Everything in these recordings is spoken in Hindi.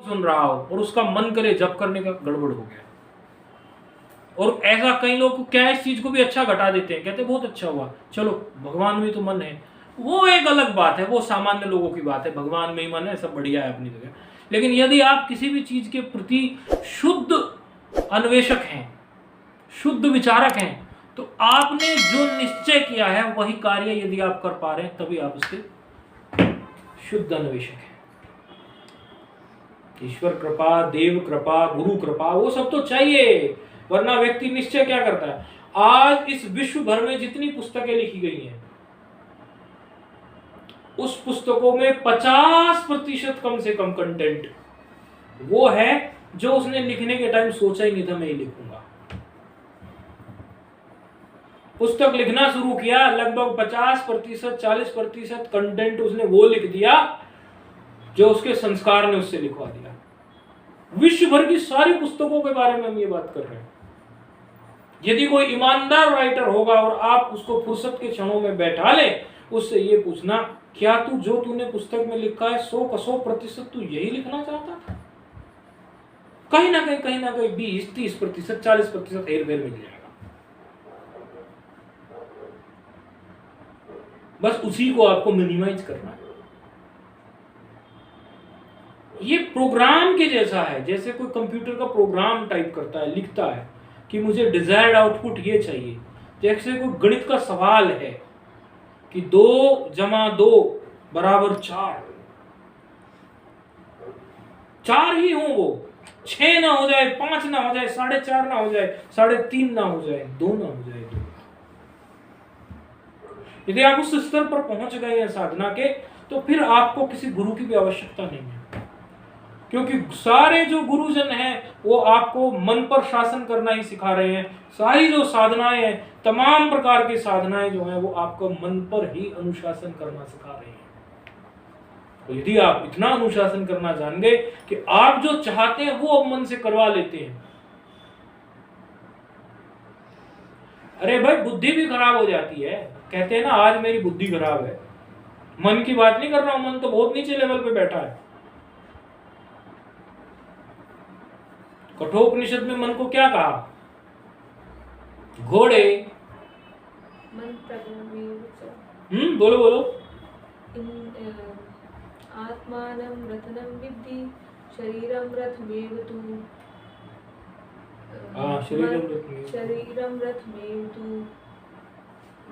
सुन रहा हो और उसका मन करे जप करने का, गड़बड़ हो गया। और ऐसा कई लोग क्या इस चीज को भी अच्छा घटा देते हैं, कहते बहुत अच्छा हुआ, चलो भगवान में तो मन है। वो एक अलग बात है, वो सामान्य लोगों की बात है, भगवान में ही मन है, सब बढ़िया है अपनी जगह। लेकिन यदि आप किसी भी चीज के प्रति शुद्ध अन्वेषक हैं, शुद्ध विचारक हैं, तो आपने जो निश्चय किया है वही कार्य यदि आप कर पा रहे हैं, तभी आप उसके शुद्ध अन्वेषक हैं। ईश्वर कृपा, देव कृपा, गुरु कृपा, वो सब तो चाहिए, वरना व्यक्ति निश्चय क्या करता है। आज इस विश्व भर में जितनी पुस्तकें लिखी गई हैं, उस पुस्तकों में 50% कम से कम कंटेंट वो है जो उसने लिखने के टाइम सोचा ही नहीं था मैं ही लिखूंगा। पुस्तक लिखना शुरू किया, लगभग 50%, 40% कंटेंट उसने वो लिख दिया जो उसके संस्कार ने उससे लिखवा दिया। विश्व भर की सारी पुस्तकों के बारे में हम ये बात कर रहे हैं। यदि कोई ईमानदार राइटर होगा और आप उसको फुर्सत के क्षणों में बैठा ले, उससे ये पूछना, क्या तू जो तूने पुस्तक में लिखा है 100% तू यही लिखना चाहता था? कहीं ना कहीं 20, 30%, 40% हेरफेर मिल जाएगा। बस उसी को आपको मिनिमाइज करना है। ये प्रोग्राम के जैसा है, जैसे कोई कंप्यूटर का प्रोग्राम टाइप करता है, लिखता है कि मुझे डिजायर्ड आउटपुट ये चाहिए। जैसे कोई गणित का सवाल है कि 2 + 2 = 4, 4 ही हो, वो 6 ना हो जाए, 5 ना हो जाए, 4.5 ना हो जाए, 3.5 ना हो जाए, 2 ना हो जाए, 2। यदि आप उस स्तर पर पहुंच गए हैं साधना के, तो फिर आपको किसी गुरु की भी आवश्यकता नहीं है, क्योंकि सारे जो गुरुजन हैं वो आपको मन पर शासन करना ही सिखा रहे हैं। सारी जो साधनाएं हैं, तमाम प्रकार की साधनाएं जो हैं, वो आपको मन पर ही अनुशासन करना सिखा रहे हैं। तो यदि आप इतना अनुशासन करना जान गए कि आप जो चाहते हैं वो अब मन से करवा लेते हैं। अरे भाई, बुद्धि भी खराब हो जाती है, कहते हैं ना आज मेरी बुद्धि खराब है। मन की बात नहीं कर रहा हूं, मन तो बहुत नीचे लेवल पे बैठा है। कठोपनिषद में मन को क्या कहा? घोड़े। बोलो बोलो। आत्मानं रथनं विद्धि शरीरं रथमेव तु। शरीरं रथमेव तु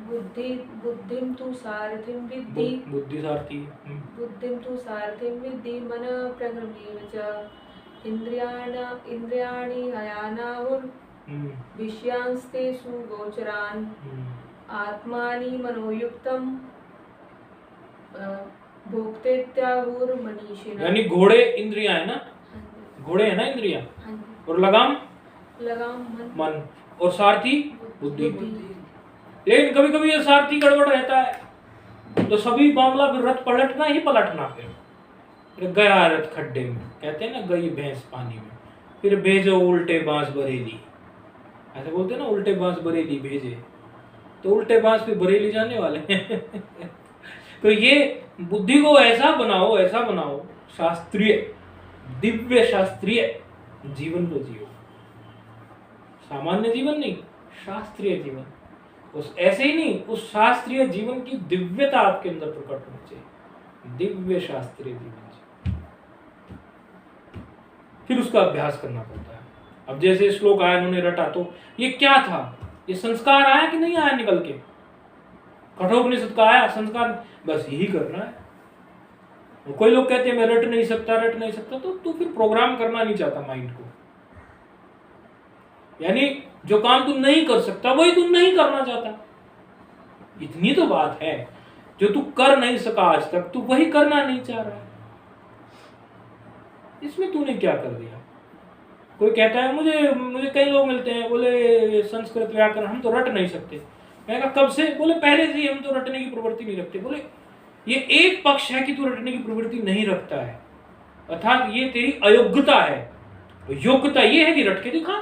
बुद्धिं तु सारथिं विद्धि। बुद्धिं तु सारथिं विद्धि मनः प्रकृमेव च। इंद्रियाणि हयानाहुर विषयांस्तेषु गोचरान्। आत्मानि मनोयुक्तं भोक्तेत्याहुर्मनीषिणः। यानी घोड़े इंद्रियां है ना, घोड़े है ना इंद्रियां, और लगाम मन, और सारथी बुद्धि। लेकिन कभी कभी ये सारथी गड़बड़ रहता है, तो सभी मामला फिर रथ पलटना ही पलटना। फिर गया रथ खड्डे में, कहते हैं ना गई भैंस पानी में, फिर भेजो उल्टे बांस बरेली, ऐसे बोलते हैं ना, उल्टे बांस बरेली भेजे, तो उल्टे बांस पे बरेली जाने वाले हैं। तो ये बुद्धि को ऐसा बनाओ शास्त्रीय, दिव्य शास्त्रीय जीवन को जियो। सामान्य जीवन नहीं, शास्त्रीय जीवन। उस ऐसे ही नहीं, उस शास्त्रीय जीवन की दिव्यता आपके अंदर प्रकट होनी चाहिए। दिव्य शास्त्रीय जीवन, फिर उसका अभ्यास करना पड़ता है। अब जैसे श्लोक आया, उन्होंने रटा, तो ये क्या था? ये संस्कार आया कि नहीं आया निकल के? कठोपनिषद का आया संस्कार, बस यही करना है। कोई लोग कहते हैं मैं रट नहीं सकता, तो तू फिर प्रोग्राम करना नहीं चाहता माइंड को। यानी जो काम तू नहीं कर सकता वही तू नहीं करना चाहता, इतनी तो बात है। जो तू कर नहीं सका आज तक, तू वही करना नहीं चाह रहा है। इसमें तूने क्या कर दिया? कोई कहता है, मुझे कई लोग मिलते हैं, बोले संस्कृत व्याकरण हम तो रट नहीं सकते। मैं कहा कब से? बोले पहले से ही हम तो रटने की प्रवृत्ति नहीं रखते। बोले ये एक पक्ष है कि तू रटने की प्रवृत्ति नहीं रखता है, अर्थात ये तेरी अयोग्यता है। योग्यता ये है कि रट के दिखा।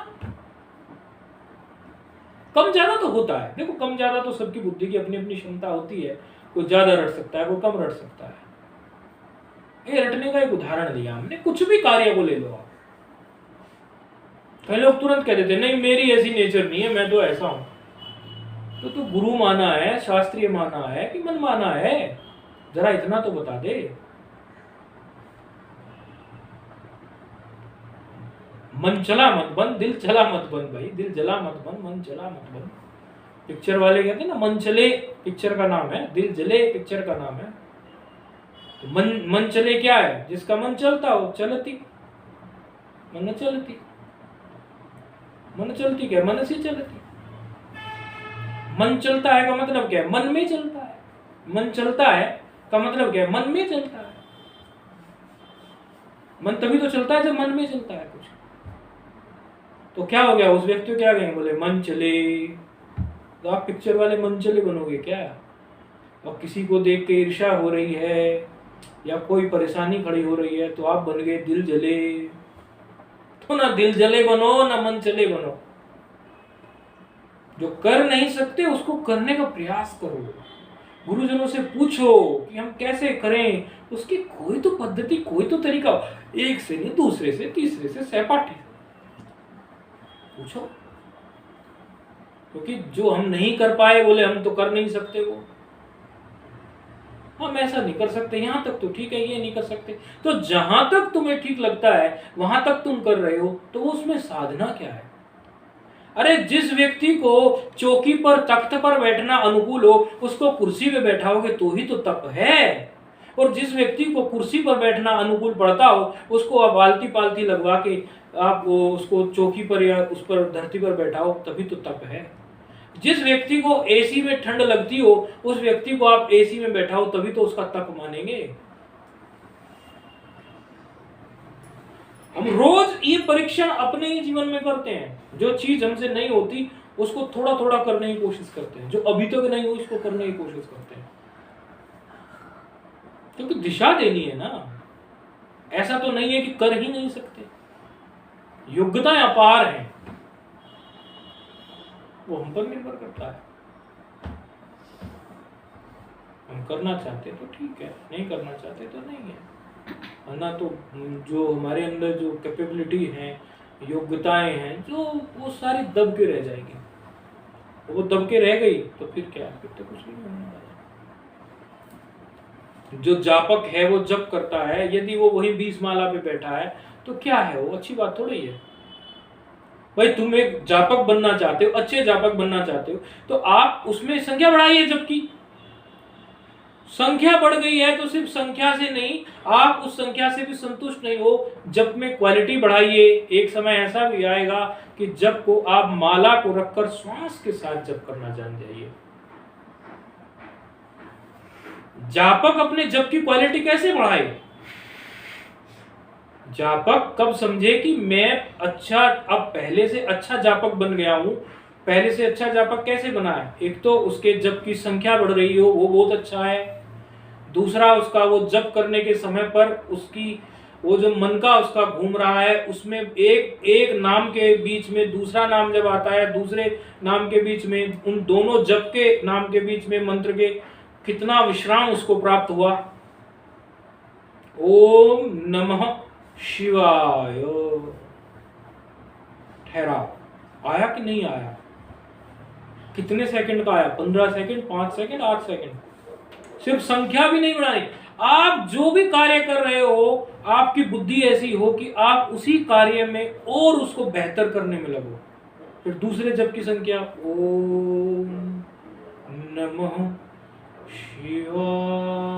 कम ज्यादा तो होता है, देखो कम ज्यादा तो सबकी बुद्धि की अपनी अपनी क्षमता होती है। कोई ज्यादा रट सकता है, कोई कम रट सकता है। ये रटने का एक उदाहरण दिया हमने। कुछ भी कार्य को ले लो आप, कई लोग तुरंत कह देते नहीं मेरी ऐसी नेचर नहीं है, मैं तो ऐसा हूं। तो तू गुरु माना है, शास्त्रीय माना है कि मन माना है, जरा इतना तो बता दे। मन चला मत बन, दिल चला मत बन भाई, दिल जला मत बन, मन चला मत बन। पिक्चर वाले कहते हैं ना मन चले पिक्चर का नाम है, दिल जले पिक्चर का नाम है। तो मन चले क्या है? जिसका मन चलता हो, चलती मन चलती, मन चलती क्या? मन से चलती। मन चलता है का मतलब क्या है? मन में चलता है। मन चलता है का मतलब क्या है? मन में चलता है। मन तभी तो चलता है जब मन में चलता है कुछ। तो क्या हो गया? उस व्यक्ति को क्या कहेंगे? बोले मन चले। तो आप पिक्चर वाले मन चले बनोगे क्या? और किसी को देख के ईर्ष्या हो रही है या कोई परेशानी खड़ी हो रही है तो आप बन गए दिल जले। तो ना दिल जले बनो ना मन चले बनो। जो कर नहीं सकते उसको करने का प्रयास करो। गुरुजनों से पूछो कि हम कैसे करें, उसकी कोई तो पद्धति, कोई तो तरीका, एक से नहीं, दूसरे से, तीसरे से, सहपाठी पूछो। क्योंकि जो हम नहीं कर पाए बोले हम तो कर नहीं सकते, वो हम ऐसा नहीं कर सकते, यहां तक तो ठीक है, ये नहीं कर सकते। तो जहां तक तुम्हें ठीक लगता है वहां तक तुम कर रहे हो, तो उसमें साधना क्या है? अरे जिस व्यक्ति को चौकी पर, तख्त पर बैठना अनुकूल हो, उसको कुर्सी पे बैठाओगे तो ही तो तप है। और जिस व्यक्ति को कुर्सी पर बैठना अनुकूल पड़ता हो, उसको आप आलती पालती लगवा के आप उसको चौकी पर या उस पर धरती पर बैठाओ, तभी तो तप है। जिस व्यक्ति को एसी में ठंड लगती हो, उस व्यक्ति को आप एसी में बैठाओ, तभी तो उसका तप मानेंगे। हम रोज ये परीक्षण अपने ही जीवन में करते हैं। जो चीज हमसे नहीं होती उसको थोड़ा थोड़ा करने की कोशिश करते हैं, जो अभी तक नहीं हुई उसको करने की कोशिश करते हैं, क्योंकि दिशा देनी है ना। ऐसा तो नहीं है कि कर ही नहीं सकते, योग्यताएं अपार हैं, वो हम पर निर्भर करता है। हम करना चाहते तो ठीक है, नहीं करना चाहते तो नहीं है ना। तो जो हमारे अंदर जो कैपेबिलिटी है, योग्यताएं हैं, जो वो सारी दब के रह जाएगी। वो दब के रह गई तो फिर क्या, फिर तो कुछ नहीं होने वाला। जो जापक है वो जप करता है, यदि वो वही 20 माला पे बैठा है तो क्या है, वो अच्छी बात थोड़ी है। भाई तुम एक जापक बनना चाहते हो, अच्छे जापक बनना चाहते हो, तो आप उसमें संख्या बढ़ाइए जप की। संख्या बढ़ गई है तो सिर्फ संख्या से नहीं, आप उस संख्या से भी संतुष्ट नहीं हो, जप में क्वालिटी बढ़ाइए। एक समय ऐसा भी आएगा कि जप को आप माला को रखकर श्वास के साथ जप करना जान जाइए। जापक अपने जप की क्वालिटी कैसे बढ़ाए? जापक कब समझे कि मैं अच्छा, अब पहले से अच्छा जापक बन गया हूं। पहले से अच्छा जापक कैसे बना है? एक तो उसके जप की संख्या बढ़ रही हो, वो बहुत अच्छा है। दूसरा, उसका वो जप करने के समय पर उसकी वो जो मन का उसका घूम रहा है, उसमें एक नाम के बीच में दूसरा नाम जब आता है, दूसरे नाम के बीच में, उन दोनों जप के नाम के बीच में मंत्र के कितना विश्राम उसको प्राप्त हुआ। ओम नमः शिवाय, ठहराव आया कि नहीं आया? कितने सेकंड का आया? 15 सेकंड, 5 सेकंड, 8 सेकंड। सिर्फ संख्या भी नहीं बढ़ानी, आप जो भी कार्य कर रहे हो, आपकी बुद्धि ऐसी हो कि आप उसी कार्य में और उसको बेहतर करने में लगो। फिर दूसरे जप की संख्या, ओम नमः शिवाय,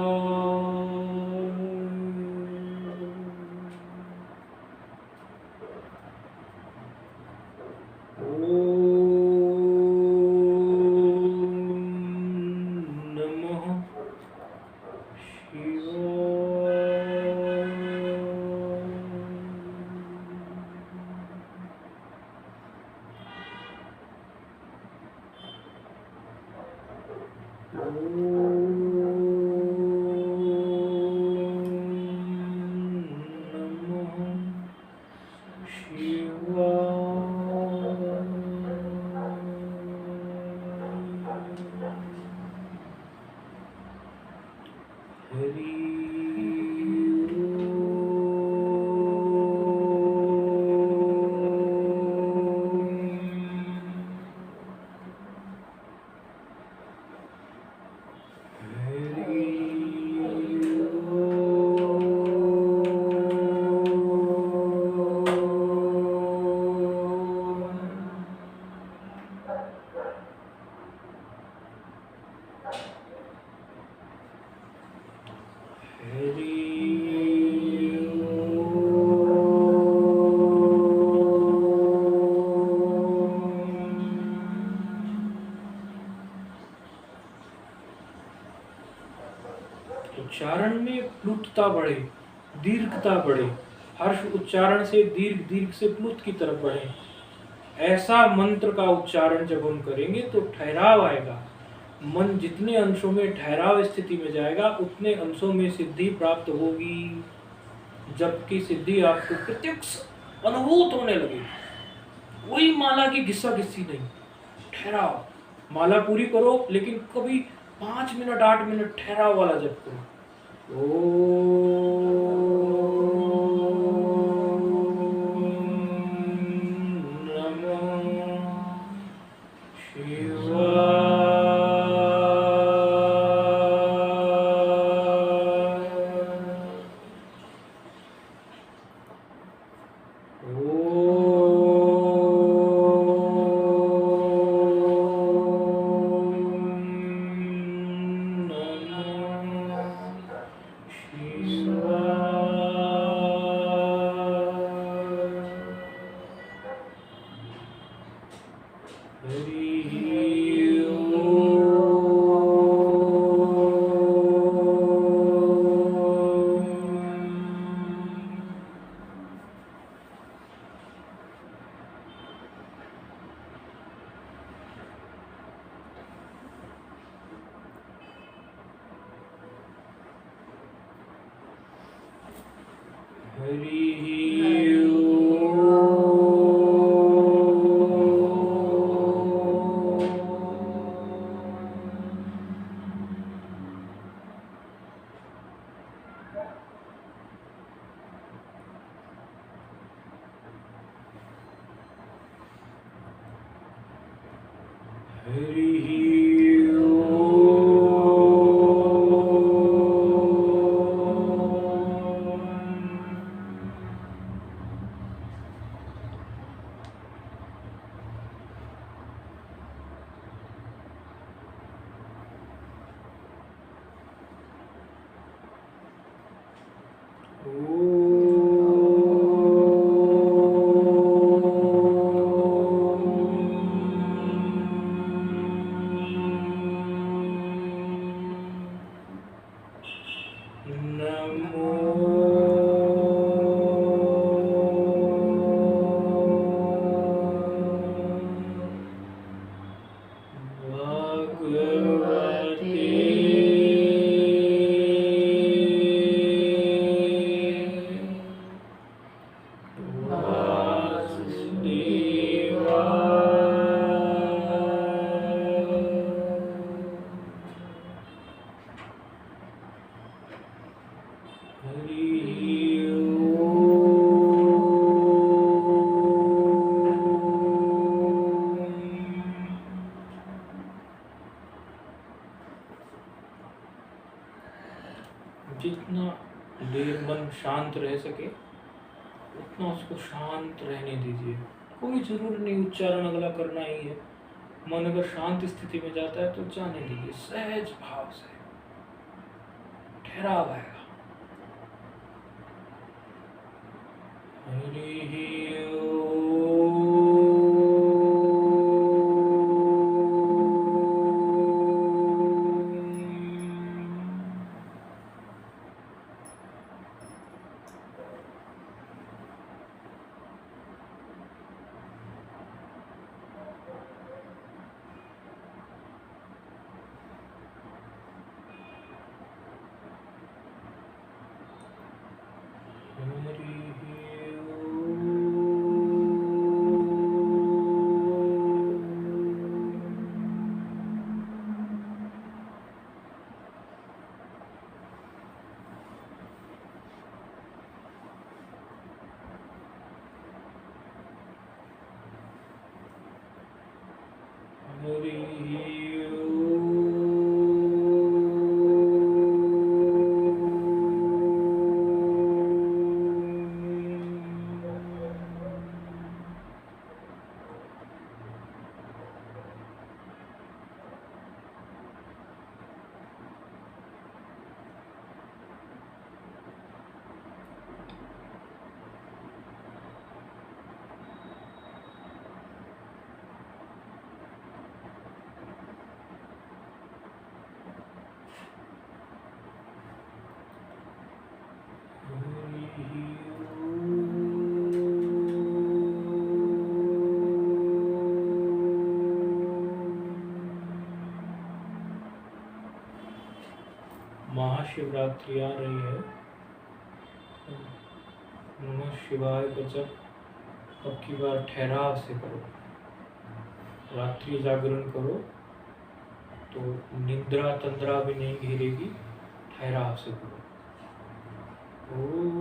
प्लुतता बढ़े, दीर्घता बढ़े, हर्ष उच्चारण से दीर्घ, दीर्घ से प्लुत की तरफ बढ़े। ऐसा मंत्र का उच्चारण जब हम करेंगे तो ठहराव आएगा। मन जितने अंशों में ठहराव स्थिति में जाएगा उतने अंशों में सिद्धि प्राप्त होगी, जबकि सिद्धि आपको प्रत्यक्ष अनुभूत होने लगेगी। वही माला की घिस्सा घिस्सी नहीं, ठहराव। माला पूरी करो लेकिन कभी 5 मिनट 8 मिनट ठहराव वाला जप करो। जितना देर मन शांत रह सके उतना उसको शांत रहने दीजिए। कोई जरूर नहीं उच्चारण अगला करना ही है। मन अगर शांत स्थिति में जाता है तो जाने दीजिए, सहज भाव से ठहराव आएगा। महाशिवरात्रि आ रही है। नमः शिवाय का जप अब की बार ठहराव से करो। रात्रि जागरण करो तो निद्रा तंद्रा भी नहीं घेरेगी, ठहराव से करो। ओम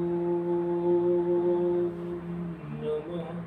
नमः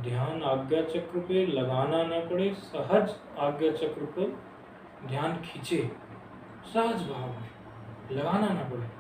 ध्यान आज्ञा चक्र पे लगाना ना पड़े, सहज आज्ञा चक्र पर ध्यान खींचे, सहज भाव में, लगाना ना पड़े।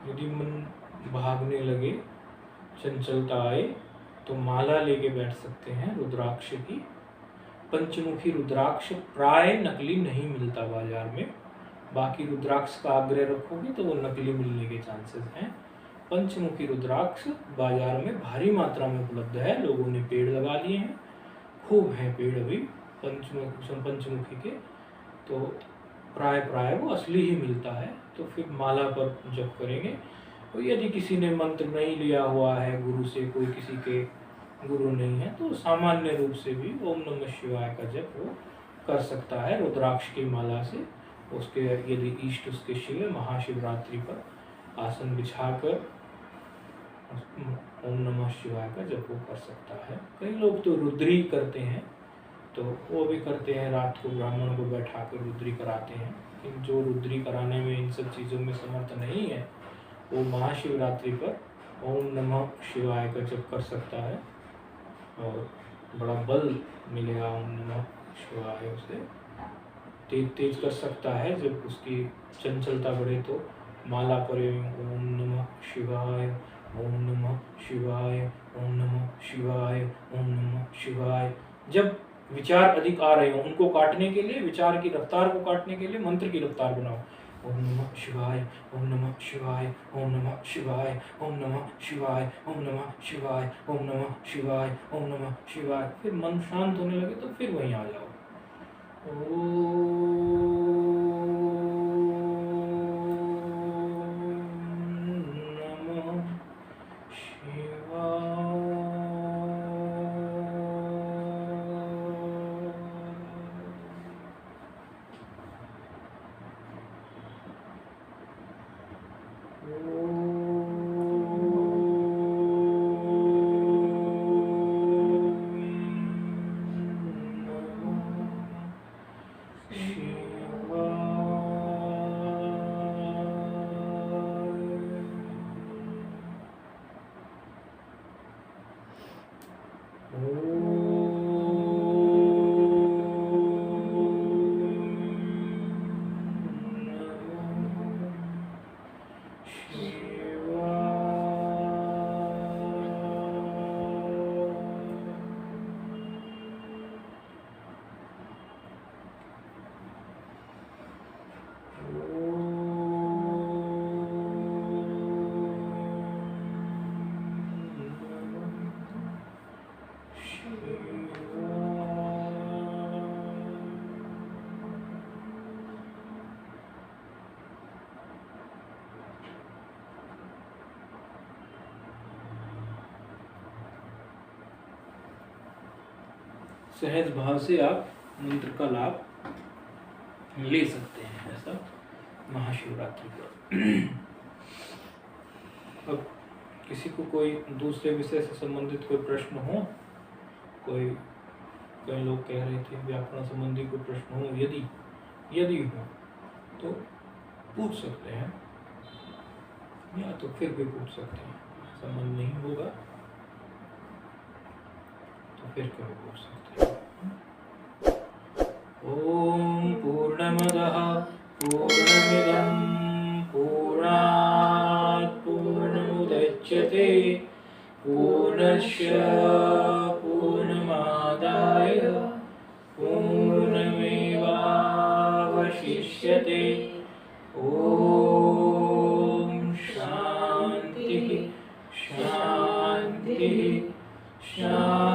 यदि मन भागने लगे, चंचलता आए, तो माला लेके बैठ सकते हैं रुद्राक्ष की। पंचमुखी रुद्राक्ष प्राय नकली नहीं मिलता बाजार में, बाकी रुद्राक्ष का आग्रह रखोगे तो वो नकली मिलने के चांसेस हैं। पंचमुखी रुद्राक्ष बाजार में भारी मात्रा में उपलब्ध है, लोगों ने पेड़ लगा लिए हैं, खूब हैं पेड़ अभी पंचमुखी के, तो प्राय वो असली ही मिलता है। तो फिर माला पर जप करेंगे। और यदि किसी ने मंत्र नहीं लिया हुआ है गुरु से, कोई किसी के गुरु नहीं है, तो सामान्य रूप से भी ओम नमः शिवाय का जप वो कर सकता है रुद्राक्ष की माला से। उसके यदि इष्ट उसके शिव है, महाशिवरात्रि पर आसन बिछाकर ओम नमः शिवाय का जप वो कर सकता है। कई लोग तो रुद्री करते हैं, तो वो भी करते हैं, रात को ब्राह्मण को बैठा कर रुद्री कराते हैं। लेकिन जो रुद्री कराने में इन सब चीज़ों में समर्थ नहीं है, वो महाशिवरात्रि पर ओम नमः शिवाय का जप कर सकता है और बड़ा बल मिलेगा। ओम नमः शिवाय उसे तेज कर सकता है। जब उसकी चंचलता बढ़े तो माला परे ओम नमः शिवाय, ओम नमः शिवाय, ओम नमः शिवाय, ओम नमः शिवाय। जब विचार अधिक आ रहे हो, उनको काटने के लिए, विचार की रफ्तार को काटने के लिए मंत्र की रफ्तार बनाओ। ओम नमः शिवाय, ओम नमः शिवाय, ओम नमः शिवाय, ओम नमः शिवाय, ओम नमः शिवाय, ओम नमः शिवाय, ओम नमः शिवाय। फिर मन शांत होने लगे तो फिर वहीं आ जाओ। सहज भाव से आप मंत्र का लाभ ले सकते हैं, ऐसा महाशिवरात्रि पर। अब किसी को कोई दूसरे विषय से संबंधित कोई प्रश्न हो, कई लोग कह रहे थे व्याकरण संबंधी कोई प्रश्न हो, यदि हो तो पूछ सकते हैं, या तो फिर भी पूछ सकते हैं। संबंध नहीं होगा तो फिर कभी पूछ सकते हैं। ओम पूर्णमदः पूर्णमिदं पूर्णात् पूर्णमुदच्यते पूर्णस्य पूर्णमादाय पूर्णमेवावशिष्यते। ओम शांति शांति शांति।